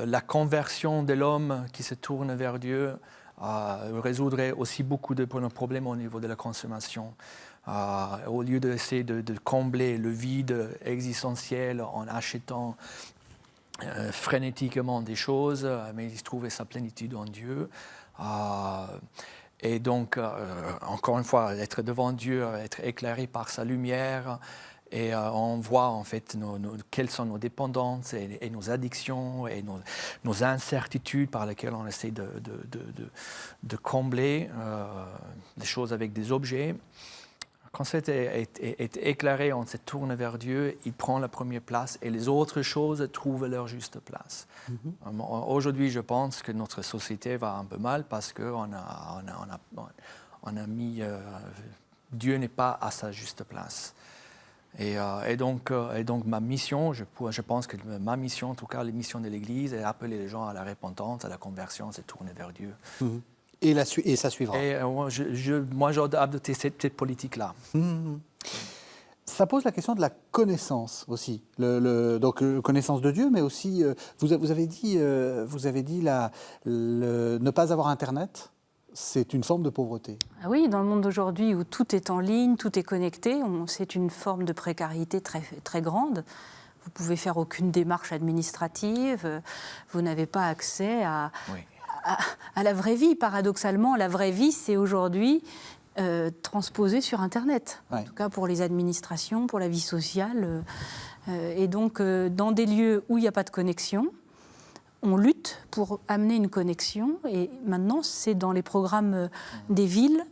la conversion de l'homme qui se tourne vers Dieu résoudrait aussi beaucoup de problèmes au niveau de la consommation. Au lieu d'essayer de combler le vide existentiel en achetant frénétiquement des choses, mais il trouvait sa plénitude en Dieu. Et donc, encore une fois, être devant Dieu, être éclairé par sa lumière, et on voit en fait quelles sont nos dépendances et nos addictions et nos incertitudes par lesquelles on essaie de combler les choses avec des objets. quand c'est est éclairé, on se tourne vers Dieu, il prend la première place et les autres choses trouvent leur juste place. Aujourd'hui, je pense que notre société va un peu mal parce qu'on a mis... Dieu n'est pas à sa juste place. Et donc ma mission, je pense que ma mission, en tout cas, la mission de l'Église, est d'appeler les gens à la repentance, à la conversion, se tourner vers Dieu. Et ça suivra. Et moi, j'ai adopté cette politique-là. Ça pose la question de la connaissance aussi. Donc, connaissance de Dieu, mais aussi, vous avez dit ne pas avoir Internet. C'est une forme de pauvreté. Ah oui, dans le monde d'aujourd'hui où tout est en ligne, tout est connecté, c'est une forme de précarité très, très grande. Vous ne pouvez faire aucune démarche administrative, vous n'avez pas accès à la vraie vie. Paradoxalement, la vraie vie, c'est aujourd'hui transposé sur Internet. Ouais. En tout cas pour les administrations, pour la vie sociale. Et donc, dans des lieux où il n'y a pas de connexion, on lutte pour amener une connexion. Et maintenant, c'est dans les programmes des villes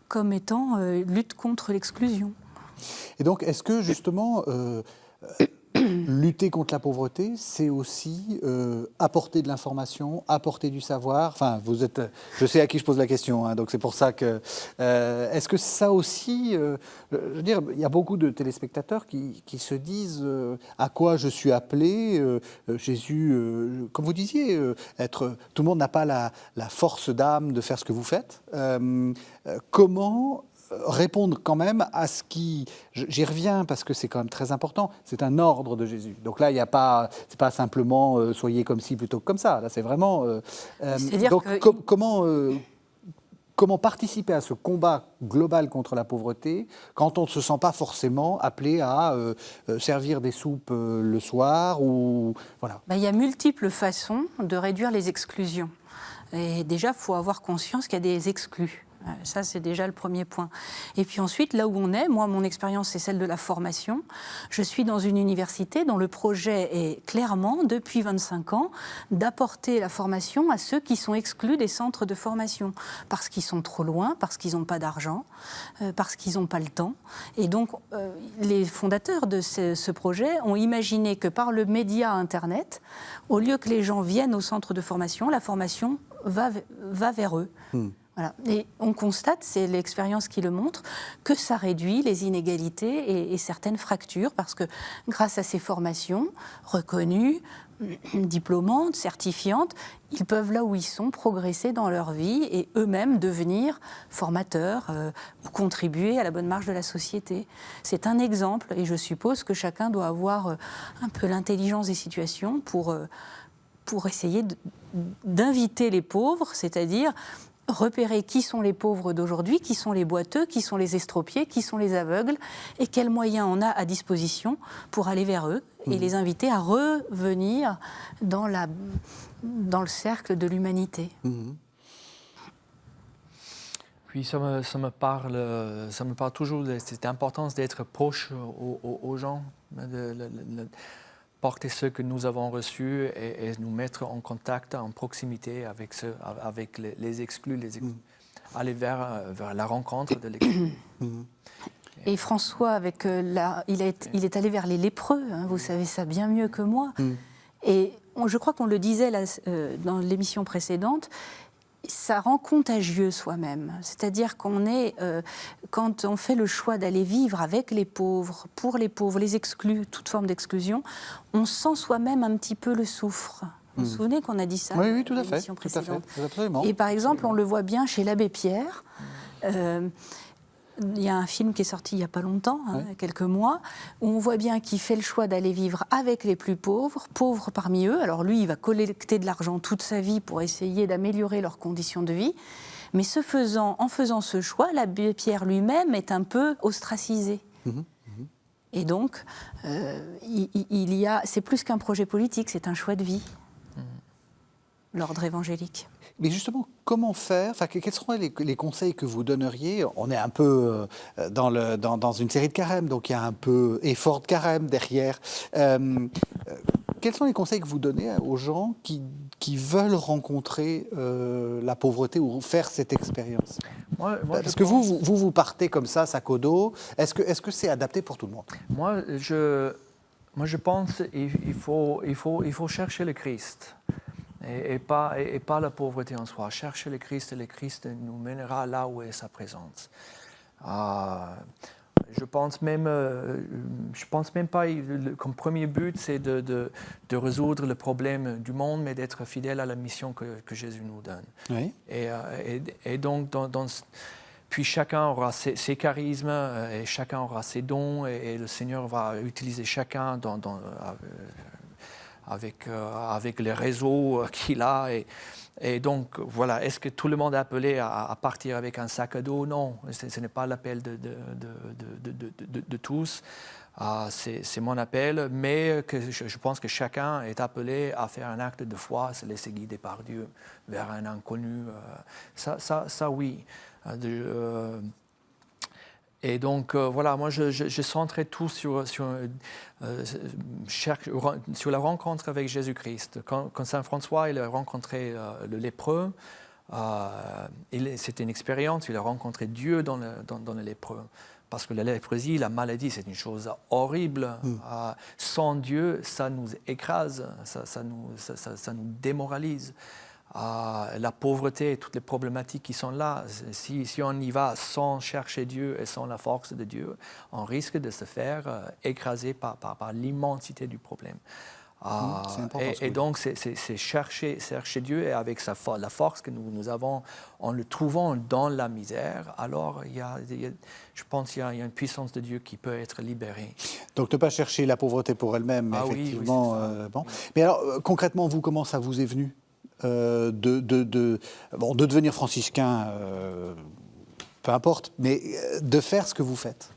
comme étant lutte contre l'exclusion. Et donc, est-ce que justement... lutter contre la pauvreté, c'est aussi apporter de l'information, apporter du savoir. Enfin, je sais à qui je pose la question, hein, donc c'est pour ça que... est-ce que ça aussi... je veux dire, il y a beaucoup de téléspectateurs qui se disent à quoi je suis appelé. Jésus, comme vous disiez, tout le monde n'a pas la force d'âme de faire ce que vous faites. Comment... répondre quand même à ce qui... J'y reviens parce que c'est quand même très important. C'est un ordre de Jésus. Donc là, c'est pas simplement soyez comme ci plutôt que comme ça. Là, c'est vraiment... donc comment participer à ce combat global contre la pauvreté quand on ne se sent pas forcément appelé à servir des soupes le soir ou... Voilà. Il y a multiples façons de réduire les exclusions. Et déjà, il faut avoir conscience qu'il y a des exclus. Ça, c'est déjà le premier point. Et puis ensuite, là où on est, moi, mon expérience, c'est celle de la formation. Je suis dans une université dont le projet est clairement, depuis 25 ans, d'apporter la formation à ceux qui sont exclus des centres de formation, parce qu'ils sont trop loin, parce qu'ils n'ont pas d'argent, parce qu'ils n'ont pas le temps. Et donc, les fondateurs de ce projet ont imaginé que par le média Internet, au lieu que les gens viennent au centre de formation, la formation va vers eux. Voilà. Et on constate, c'est l'expérience qui le montre, que ça réduit les inégalités et certaines fractures, parce que grâce à ces formations reconnues, diplômantes, certifiantes, ils peuvent, là où ils sont, progresser dans leur vie et eux-mêmes devenir formateurs ou contribuer à la bonne marche de la société. C'est un exemple, et je suppose que chacun doit avoir un peu l'intelligence des situations pour essayer d'inviter les pauvres, c'est-à-dire repérer qui sont les pauvres d'aujourd'hui, qui sont les boiteux, qui sont les estropiés, qui sont les aveugles, et quels moyens on a à disposition pour aller vers eux et les inviter à revenir dans le cercle de l'humanité. Puis ça me parle toujours de cette importance d'être proche aux gens, porter ce que nous avons reçu et nous mettre en contact, en proximité avec les exclus, aller vers la rencontre de l'exclu. Et François, il est allé vers les lépreux, hein, vous savez ça bien mieux que moi. Et je crois qu'on le disait dans l'émission précédente, ça rend contagieux soi-même. C'est-à-dire quand on fait le choix d'aller vivre avec les pauvres, pour les pauvres, les exclus, toute forme d'exclusion, on sent soi-même un petit peu le soufre. Vous vous souvenez qu'on a dit ça Oui, tout à fait. Précédente. Absolument. Et par exemple, on le voit bien chez l'abbé Pierre. Il y a un film qui est sorti il n'y a pas longtemps, quelques mois, où on voit bien qu'il fait le choix d'aller vivre avec les plus pauvres, pauvres parmi eux. Alors lui, il va collecter de l'argent toute sa vie pour essayer d'améliorer leurs conditions de vie. Mais en faisant ce choix, l'abbé Pierre lui-même est un peu ostracisé. Et donc, c'est plus qu'un projet politique, c'est un choix de vie, l'ordre évangélique. Mais justement, comment faire ? Quels seraient les conseils que vous donneriez ? On est un peu dans une série de carême, donc il y a un peu effort de carême derrière. Quels sont les conseils que vous donnez aux gens qui veulent rencontrer la pauvreté ou faire cette expérience? Parce que vous partez comme ça, sac au dos. Est-ce que c'est adapté pour tout le monde? Moi, je pense qu'il faut chercher le Christ et pas la pauvreté en soi. Chercher le Christ et le Christ nous mènera là où est sa présence. Je pense même pas, comme premier but, c'est de résoudre le problème du monde, mais d'être fidèle à la mission que Jésus nous donne. Oui. Et donc, puis chacun aura ses charismes et chacun aura ses dons et le Seigneur va utiliser chacun avec les réseaux qu'il a. Et donc, voilà, est-ce que tout le monde est appelé à partir avec un sac à dos? Non, ce n'est pas l'appel de tous. C'est mon appel, mais je pense que chacun est appelé à faire un acte de foi, se laisser guider par Dieu vers un inconnu. Ça oui. Et donc, voilà, moi, je centrais tout sur la rencontre avec Jésus-Christ. Quand Saint François il a rencontré le lépreux, c'était une expérience, il a rencontré Dieu dans le lépreux. Parce que la léprosie, la maladie, c'est une chose horrible. Sans Dieu, ça nous écrase, ça nous démoralise. La pauvreté et toutes les problématiques qui sont là, si on y va sans chercher Dieu et sans la force de Dieu, on risque de se faire écraser par l'immensité du problème. Et donc, c'est chercher Dieu et avec la force que nous avons, en le trouvant dans la misère, alors je pense qu'il y a une puissance de Dieu qui peut être libérée. Donc, ne pas chercher la pauvreté pour elle-même, mais effectivement. Oui, bon. Mais alors, concrètement, vous, comment ça vous est venu de devenir franciscain, peu importe, mais de faire ce que vous faites?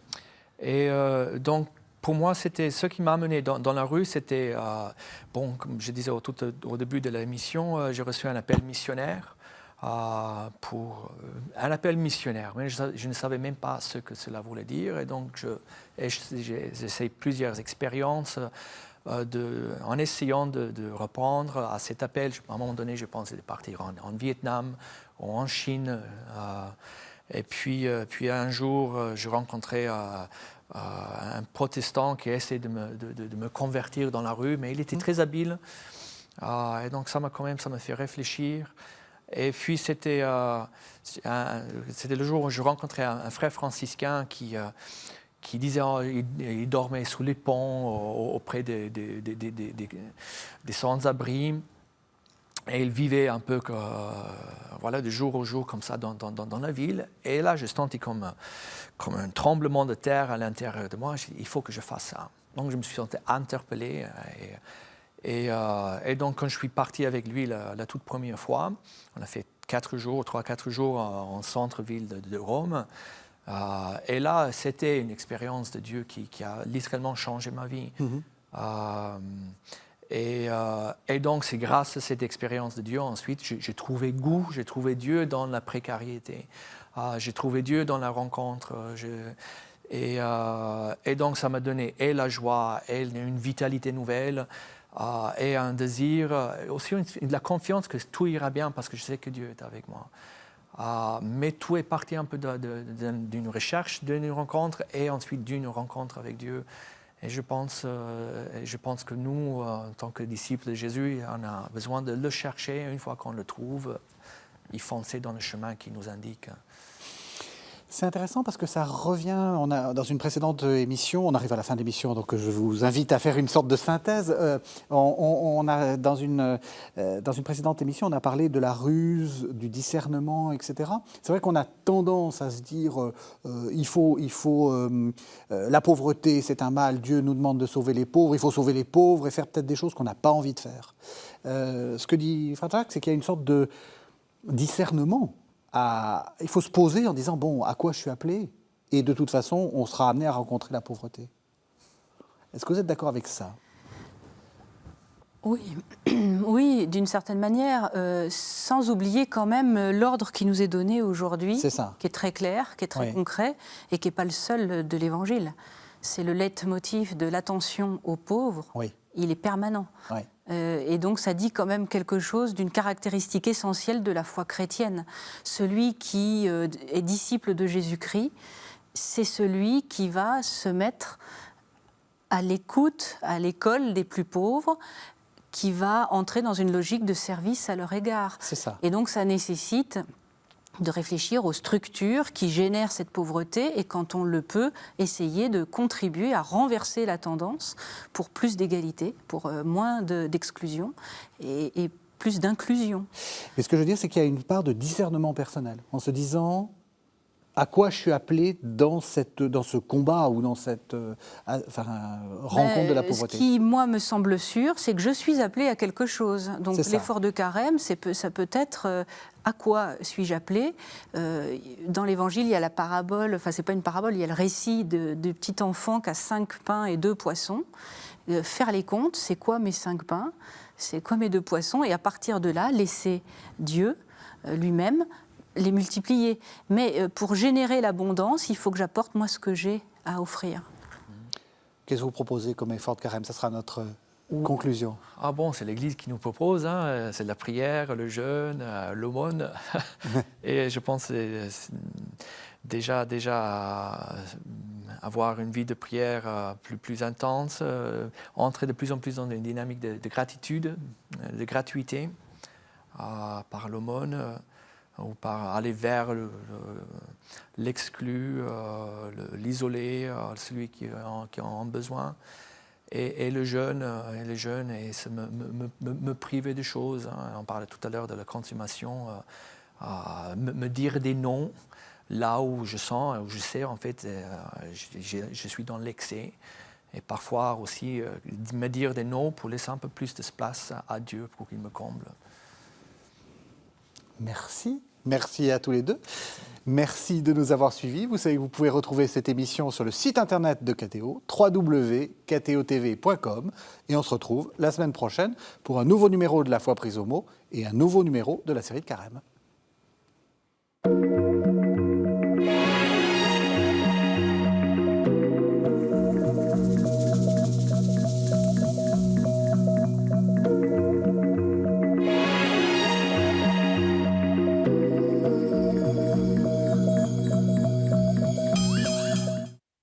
Et donc, pour moi, c'était ce qui m'a amené dans la rue, c'était, comme je disais au début de l'émission, j'ai reçu un appel missionnaire, un appel missionnaire, mais je ne savais même pas ce que cela voulait dire, et donc j'ai essayé plusieurs expériences en essayant de répondre à cet appel. À un moment donné, je pensais de partir en Vietnam ou en Chine, et puis un jour, je rencontrais un protestant qui essayait de me convertir dans la rue, mais il était très habile. Et donc ça m'a fait réfléchir. Et puis c'était le jour où je rencontrais un frère franciscain qui disait il dormait sous les ponts auprès des sans-abri. Et il vivait un peu de jour au jour comme ça dans la ville. Et là, je sentis comme un tremblement de terre à l'intérieur de moi. J'ai dit, il faut que je fasse ça. Donc, je me suis senti interpellé. Et donc, quand je suis parti avec lui la toute première fois, on a fait 3-4 jours en centre-ville de Rome. Et là, c'était une expérience de Dieu qui a littéralement changé ma vie. Et donc, c'est grâce à cette expérience de Dieu, ensuite, j'ai trouvé goût, j'ai trouvé Dieu dans la précarité. J'ai trouvé Dieu dans la rencontre. Et donc, ça m'a donné et la joie, et une vitalité nouvelle, et un désir, aussi de la confiance que tout ira bien parce que je sais que Dieu est avec moi. Mais tout est parti un peu d'une recherche, d'une rencontre, et ensuite d'une rencontre avec Dieu. Et je pense que nous, en tant que disciples de Jésus, on a besoin de le chercher. Une fois qu'on le trouve, y foncer dans le chemin qu'il nous indique. C'est intéressant parce que ça revient, dans une précédente émission, on arrive à la fin de l'émission, donc je vous invite à faire une sorte de synthèse. Dans une précédente émission, on a parlé de la ruse, du discernement, etc. C'est vrai qu'on a tendance à se dire, la pauvreté, c'est un mal, Dieu nous demande de sauver les pauvres, il faut sauver les pauvres et faire peut-être des choses qu'on n'a pas envie de faire. Ce que dit Frère Jacques, c'est qu'il y a une sorte de discernement. Il faut se poser en disant, bon, à quoi je suis appelé? Et de toute façon, on sera amené à rencontrer la pauvreté. Est-ce que vous êtes d'accord avec ça? Oui, oui, d'une certaine manière, sans oublier quand même l'ordre qui nous est donné aujourd'hui, qui est très clair, qui est très concret et qui n'est pas le seul de l'Évangile. c'est le leitmotiv de l'attention aux pauvres, Oui. il est permanent. Oui. Et donc ça dit quand même quelque chose d'une caractéristique essentielle de la foi chrétienne. Celui qui est disciple de Jésus-Christ, c'est celui qui va se mettre à l'écoute, à l'école des plus pauvres, qui va entrer dans une logique de service à leur égard. C'est ça. Et donc ça nécessite de réfléchir aux structures qui génèrent cette pauvreté et, quand on le peut, essayer de contribuer à renverser la tendance pour plus d'égalité, pour moins d'exclusion et plus d'inclusion. Mais ce que je veux dire, c'est qu'il y a une part de discernement personnel, en se disant à quoi je suis appelé dans ce combat ou dans cette rencontre de la pauvreté. Ce qui, moi, me semble sûr, c'est que je suis appelée à quelque chose. Donc l'effort de carême, ça peut être à quoi suis-je appelée. Dans l'Évangile, il y a la parabole, enfin c'est pas une parabole, il y a le récit de petit enfant qui a 5 pains et 2 poissons. Faire les comptes, c'est quoi mes 5 pains, c'est quoi mes 2 poissons, et à partir de là, laisser Dieu lui-même les multiplier. Mais pour générer l'abondance, il faut que j'apporte moi ce que j'ai à offrir. Qu'est-ce que vous proposez comme effort de carême? Ça sera notre conclusion. Ah bon, c'est l'Église qui nous propose, hein. C'est la prière, le jeûne, l'aumône. Et je pense que c'est déjà avoir une vie de prière plus intense, entrer de plus en plus dans une dynamique de gratitude, de gratuité, par l'aumône, ou par aller vers l'exclu, l'isolé, celui qui en a besoin. Et le jeûne, et me priver de choses. Hein. On parlait tout à l'heure de la consommation. Me dire des non là où je sens, où je sais en fait, je suis dans l'excès. Et parfois aussi me dire des non pour laisser un peu plus de place à Dieu pour qu'il me comble. Merci. Merci à tous les deux. Merci de nous avoir suivis. Vous savez que vous pouvez retrouver cette émission sur le site internet de KTO, www.ktotv.com. Et on se retrouve la semaine prochaine pour un nouveau numéro de La Foi prise au mot et un nouveau numéro de la série de Carême.